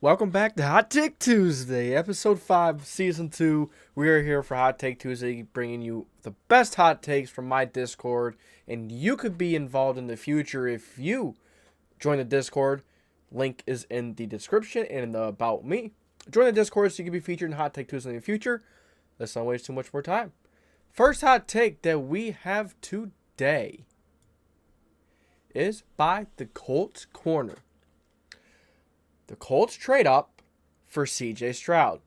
Welcome back to Hot Take Tuesday, episode 5, season 2. We are here for Hot Take Tuesday, bringing you the best hot takes from my Discord, and you could be involved in the future if you join the Discord. Link is in the description and in the About Me. Join the Discord so you can be featured in Hot Take Tuesday in the future. Let's not waste too much more time. First hot take that we have today is by the Colts Corner. The Colts trade up for CJ Stroud.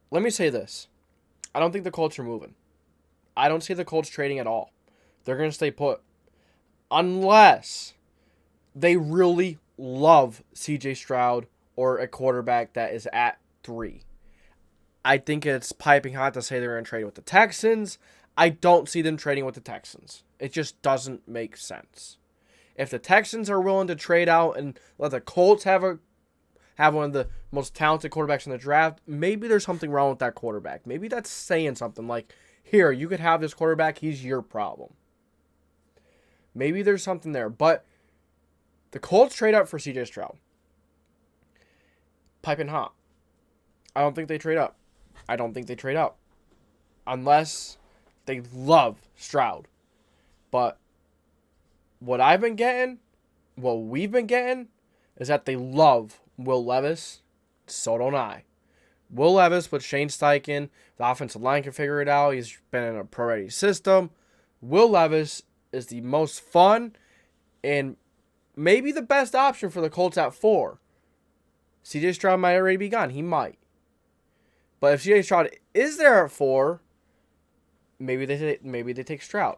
Let me say this. I don't think the Colts are moving. I don't see the Colts trading at all. They're going to stay put. Unless they really love CJ Stroud or a quarterback that is at 3. I think it's piping hot to say they're going to trade with the Texans. I don't see them trading with the Texans. It just doesn't make sense. If the Texans are willing to trade out and let the Colts have one of the most talented quarterbacks in the draft, maybe there's something wrong with that quarterback. Maybe that's saying something like, here, you could have this quarterback, he's your problem. Maybe there's something there. But the Colts trade up for CJ Stroud. Piping hot. I don't think they trade up. Unless they love Stroud. But what we've been getting, is that they love Will Levis. So don't I. Will Levis with Shane Steichen, the offensive line can figure it out. He's been in a pro-ready system. Will Levis is the most fun and maybe the best option for the Colts at 4. CJ Stroud might already be gone. He might. But if CJ Stroud is there at 4, maybe they take Stroud.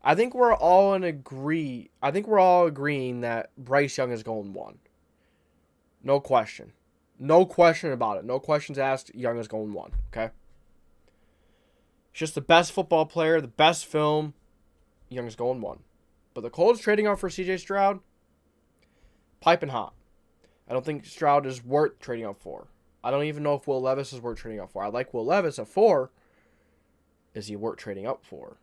I think we're all agreeing that Bryce Young is going 1. No question. No question about it. No questions asked. Young is going 1. Okay? It's just the best football player, the best film. Young is going 1. But the Colts trading off for CJ Stroud, piping hot. I don't think Stroud is worth trading up for. I don't even know if Will Levis is worth trading up for. I like Will Levis at 4. Is he worth trading up for?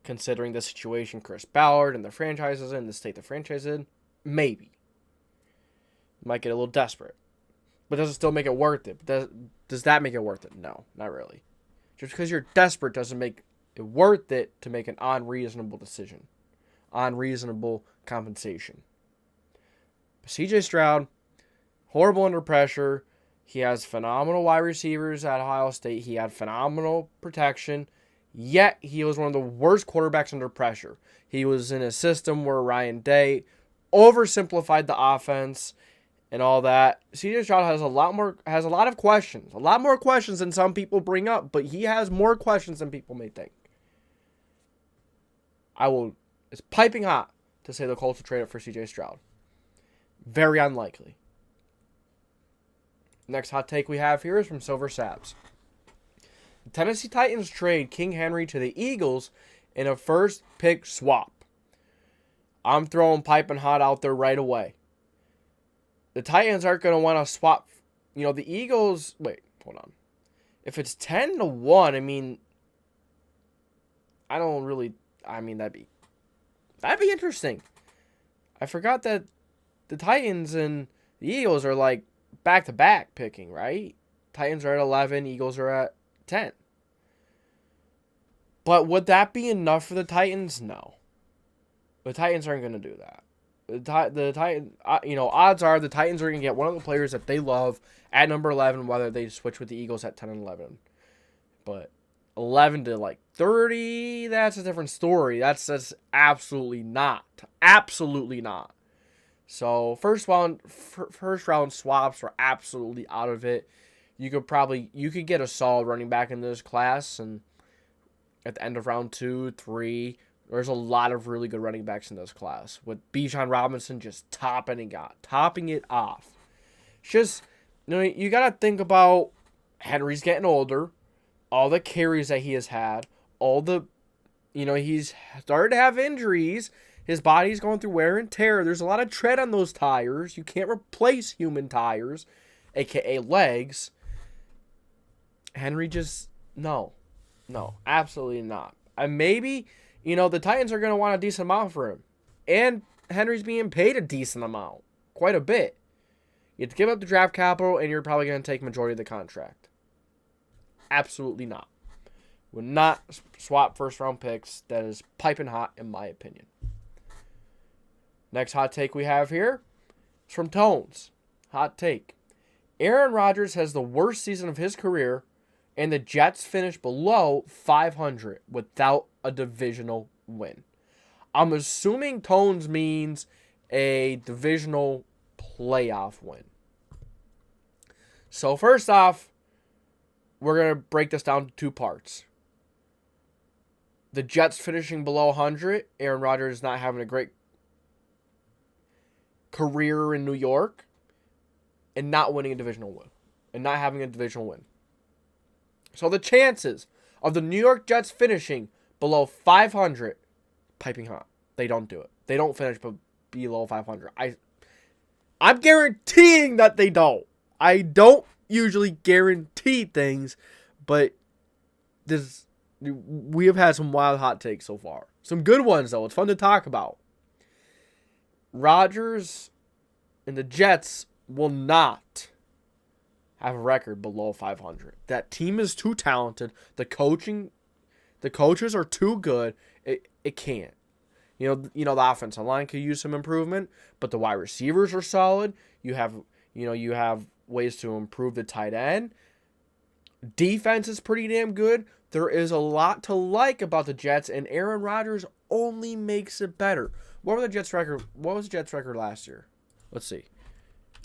Considering the situation Chris Ballard and the franchise is in, the state the franchise is in, maybe. Might get a little desperate. But does it still make it worth it? Does that make it worth it? No, not really. Just because you're desperate doesn't make it worth it to make an unreasonable decision. Unreasonable compensation. But CJ Stroud, horrible under pressure. He has phenomenal wide receivers at Ohio State. He had phenomenal protection. Yet, he was one of the worst quarterbacks under pressure. He was in a system where Ryan Day oversimplified the offense and all that. CJ Stroud has a lot of questions. A lot more questions than some people bring up, but he has more questions than people may think. It's piping hot to say the Colts will trade up for CJ Stroud. Very unlikely. Next hot take we have here is from Silver Sabs. The Tennessee Titans trade King Henry to the Eagles in a first pick swap. I'm throwing piping hot out there right away. The Titans aren't going to want to swap. The Eagles. Wait, hold on. If it's 10-1, that'd be interesting. I forgot that the Titans and the Eagles are like back-to-back picking, right? Titans are at 11, Eagles are at 10. But would that be enough for the Titans? No. The Titans aren't going to do that. The Titans, odds are the Titans are going to get one of the players that they love at number 11, whether they switch with the Eagles at 10 and 11. But 11 to 30, that's a different story. That's absolutely not. Absolutely not. So first round swaps are absolutely out of it. You could get a solid running back in this class, and at the end of round 2, 3, there's a lot of really good running backs in this class, with Bijan Robinson just topping it off. It's just, you got to think about Henry's getting older, all the carries that he has had, he's started to have injuries. His body's going through wear and tear. There's a lot of tread on those tires. You can't replace human tires, aka legs. Henry just, no, absolutely not. And maybe, the Titans are going to want a decent amount for him. And Henry's being paid a decent amount. Quite a bit. You have to give up the draft capital, and you're probably going to take majority of the contract. Absolutely not. Would not swap first-round picks. That is piping hot, in my opinion. Next hot take we have here is from Tones. Hot take. Aaron Rodgers has the worst season of his career, and the Jets finish below 500 without a divisional win. I'm assuming Tones means a divisional playoff win. So first off, we're going to break this down to two parts. The Jets finishing below 100, Aaron Rodgers not having a great career in New York, and not winning a divisional win. And not having a divisional win. So the chances of the New York Jets finishing below 500, piping hot. They don't do it. They don't finish below 500. I'm guaranteeing that they don't. I don't usually guarantee things, but we have had some wild hot takes so far. Some good ones, though. It's fun to talk about. Rodgers and the Jets will not have a record below 500. That team is too talented. The coaches are too good. It can't. You know the offensive line could use some improvement, but the wide receivers are solid. You have ways to improve the tight end. Defense is pretty damn good. There is a lot to like about the Jets, and Aaron Rodgers only makes it better. What was the Jets' record last year? Let's see.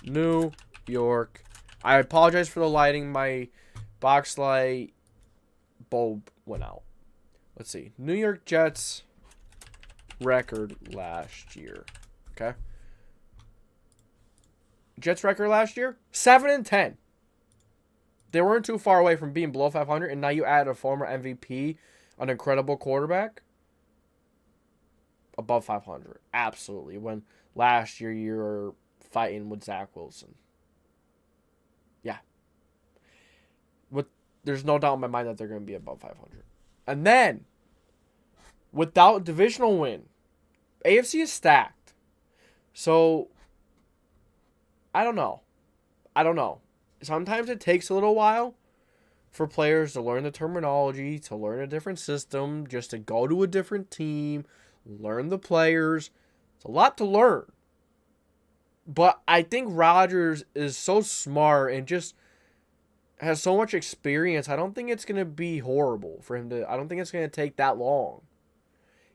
New York. I apologize for the lighting. My box light bulb went out. Let's see. New York Jets record last year. Okay. Jets record last year? 7-10. They weren't too far away from being below 500, and now you add a former MVP, an incredible quarterback, above 500. Absolutely. When last year you were fighting with Zach Wilson. Yeah. There's no doubt in my mind that they're going to be above 500. And then, without a divisional win, AFC is stacked. So, I don't know. Sometimes it takes a little while for players to learn the terminology, to learn a different system, just to go to a different team, learn the players. It's a lot to learn. But I think Rodgers is so smart and just has so much experience. I don't think it's going to be horrible for him to. I don't think it's going to take that long.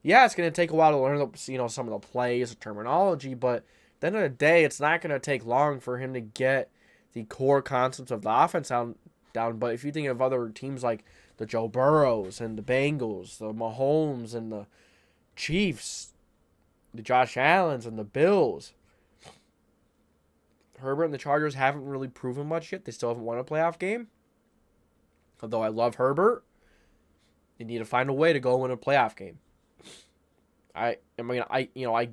Yeah, it's going to take a while to learn some of the plays, the terminology, but at the end of the day, it's not going to take long for him to get the core concepts of the offense down. But if you think of other teams like the Joe Burrows and the Bengals, the Mahomes and the Chiefs, the Josh Allens and the Bills, Herbert and the Chargers haven't really proven much yet. They still haven't won a playoff game. Although I love Herbert, they need to find a way to go win a playoff game. I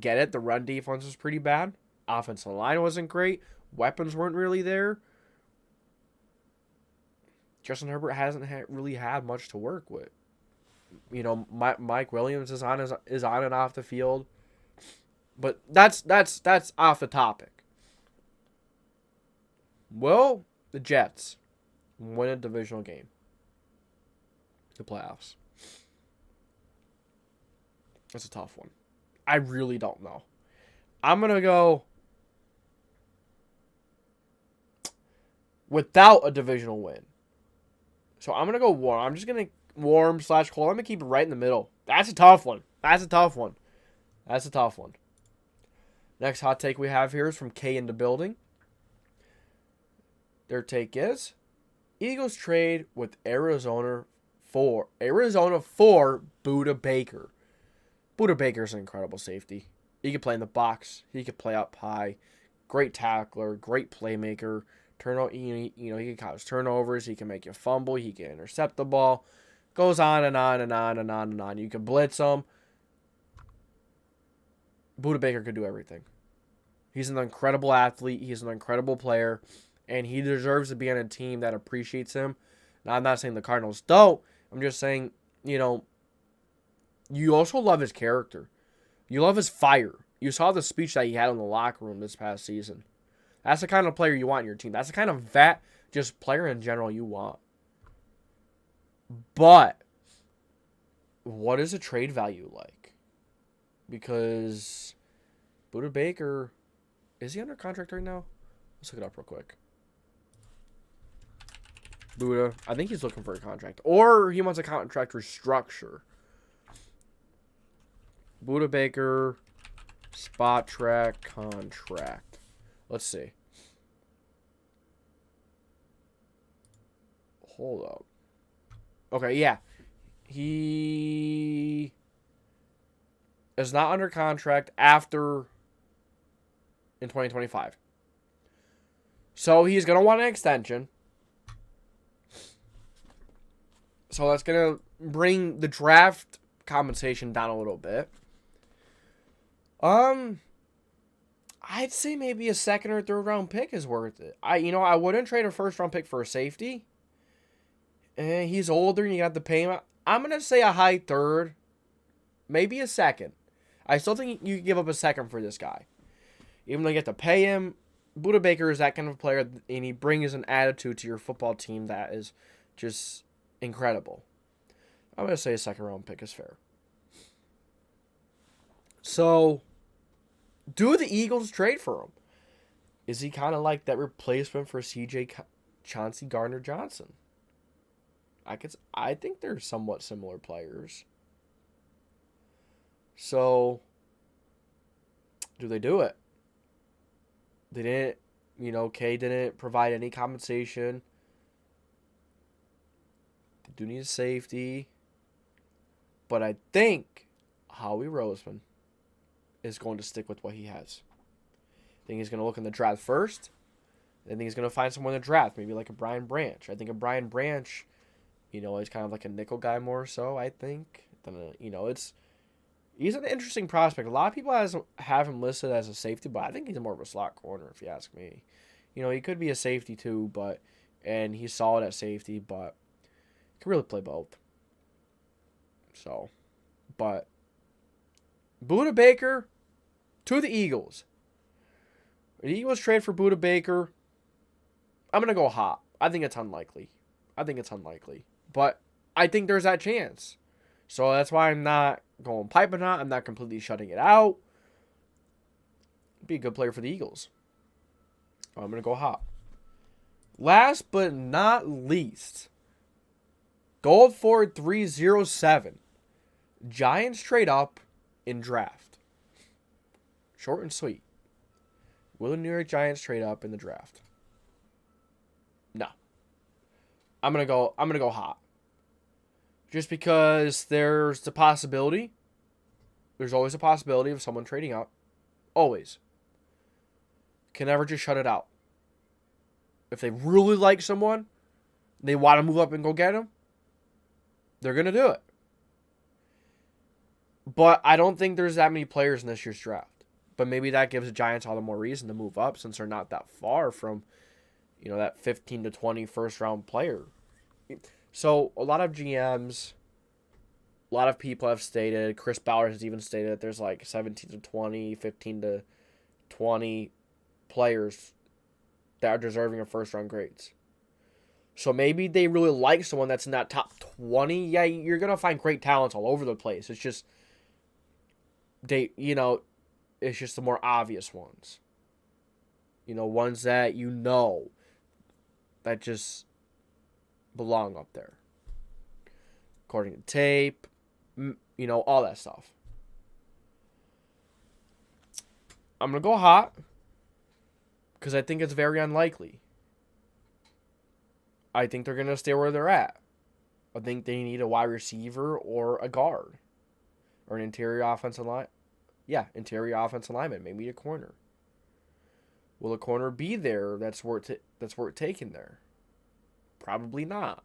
get it. The run defense was pretty bad. Offensive line wasn't great. Weapons weren't really there. Justin Herbert hasn't really had much to work with. Mike Williams is on and off the field, but that's off the topic. Will the Jets win a divisional game? The playoffs. That's a tough one. I really don't know. I'm going to go without a divisional win. So I'm going to go warm. I'm just going to warm/cold. I'm going to keep it right in the middle. That's a tough one. Next hot take we have here is from K in the building. Their take is Eagles trade with Arizona for Budda Baker. Budda Baker's an incredible safety. He can play in the box. He can play up high. Great tackler. Great playmaker. He can cause turnovers. He can make you fumble. He can intercept the ball. Goes on and on and on and on and on. You can blitz him. Budda Baker could do everything. He's an incredible athlete. He's an incredible player. And he deserves to be on a team that appreciates him. Now, I'm not saying the Cardinals don't. I'm just saying, you also love his character. You love his fire. You saw the speech that he had in the locker room this past season. That's the kind of player you want in your team. That's the kind of vet, just player in general you want. But what is the trade value like? Because Budda Baker, is he under contract right now? Let's look it up real quick. Budda, I think he's looking for a contract. Or he wants a contract restructure. Budda Baker, spot track contract. Let's see. Hold up. Okay, yeah. He is not under contract after in 2025. So he's going to want an extension. So that's going to bring the draft compensation down a little bit. I'd say maybe a second or third round pick is worth it. I wouldn't trade a first round pick for a safety. And he's older and you got to pay him. I'm going to say a high third, maybe a second. I still think you can give up a second for this guy. Even though you have to pay him, Budda Baker is that kind of player, and he brings an attitude to your football team that is just incredible. I'm going to say a second round pick is fair. So, do the Eagles trade for him? Is he kind of like that replacement for CJ Chauncey Gardner-Johnson? I think they're somewhat similar players. So, do they do it? They didn't, K didn't provide any compensation. They do need a safety. But I think Howie Roseman is going to stick with what he has. I think he's going to look in the draft first. I think he's going to find someone in the draft, maybe like a Brian Branch. I think a Brian Branch, he's kind of like a nickel guy more so, I think. He's an interesting prospect. A lot of people have him listed as a safety, but I think he's more of a slot corner, if you ask me. He could be a safety too, and he's solid at safety, but he can really play both. So, but Budda Baker to the Eagles. The Eagles trade for Budda Baker. I'm going to go hot. I think it's unlikely. But I think there's that chance. So that's why I'm not going piping hot. I'm not completely shutting it out. Be a good player for the Eagles. I'm going to go hot. Last but not least, Goldford 307. Giants trade up in draft. Short and sweet. Will the New York Giants trade up in the draft? No. I'm gonna go hot. Just because there's the possibility. There's always a possibility of someone trading up. Always. Can never just shut it out. If they really like someone, they want to move up and go get them, they're going to do it. But I don't think there's that many players in this year's draft. But maybe that gives the Giants all the more reason to move up since they're not that far from, that 15 to 20 first round player. So a lot of GMs, a lot of people have stated, Chris Ballard has even stated that there's like 17 to 20, 15 to 20 players that are deserving of first round grades. So maybe they really like someone that's in that top 20. Yeah, you're going to find great talents all over the place. It's just, it's just the more obvious ones. Ones that that just belong up there. According to tape, all that stuff. I'm going to go hot because I think it's very unlikely. I think they're going to stay where they're at. I think they need a wide receiver or a guard. Or an interior offensive line. Yeah, interior offensive lineman. Maybe a corner. Will a corner be there that's worth taking there? Probably not.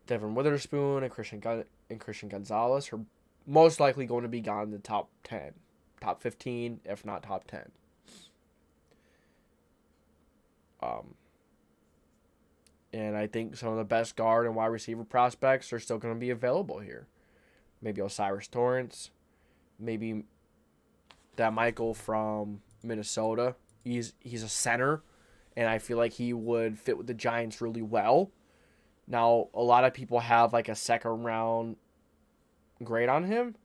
Devin Witherspoon and Christian Gonzalez are most likely going to be gone in the top 10. Top 15, if not top 10. And I think some of the best guard and wide receiver prospects are still going to be available here. Maybe Osiris Torrance. Maybe that Michael from Minnesota. He's a center, and I feel like he would fit with the Giants really well. Now, a lot of people have like a second round grade on him,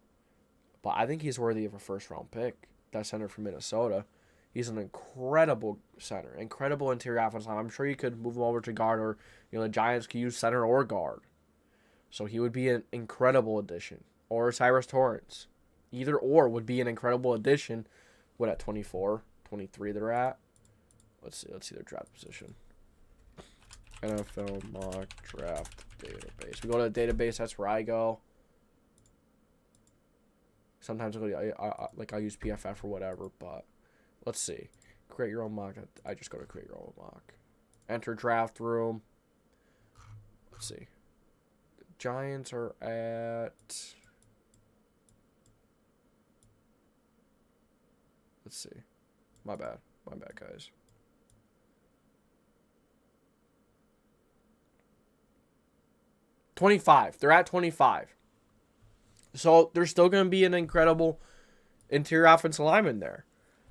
but I think he's worthy of a first round pick. That center from Minnesota. He's an incredible center, incredible interior offensive line. I'm sure you could move him over to guard, or the Giants could use center or guard. So he would be an incredible addition. Or Cyrus Torrance. Either or would be an incredible addition. What, at 24, 23 they're at? Let's see their draft position. NFL mock draft database. We go to the database. That's where I go. Sometimes I'll use PFF or whatever, but let's see. Create your own mock. I just go to create your own mock. Enter draft room. Let's see. The Giants are at. Let's see. My bad, guys. $25. They're at 25. So there's still going to be an incredible interior offensive lineman there.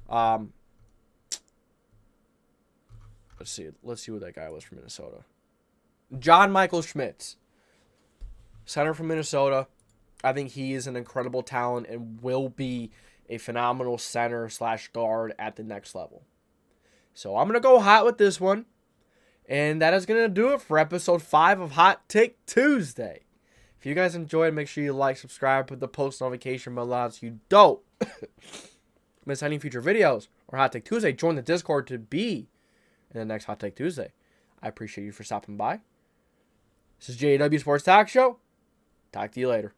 Let's see who that guy was from Minnesota. John Michael Schmitz, center from Minnesota. I think he is an incredible talent and will be a phenomenal center / guard at the next level. So I'm going to go hot with this one. And that is going to do it for episode 5 of Hot Take Tuesday. If you guys enjoyed, make sure you like, subscribe, put the post notification bell on so you don't miss any future videos or Hot Take Tuesday. Join the Discord to be in the next Hot Take Tuesday. I appreciate you for stopping by. This is JDW Sports Talk Show. Talk to you later.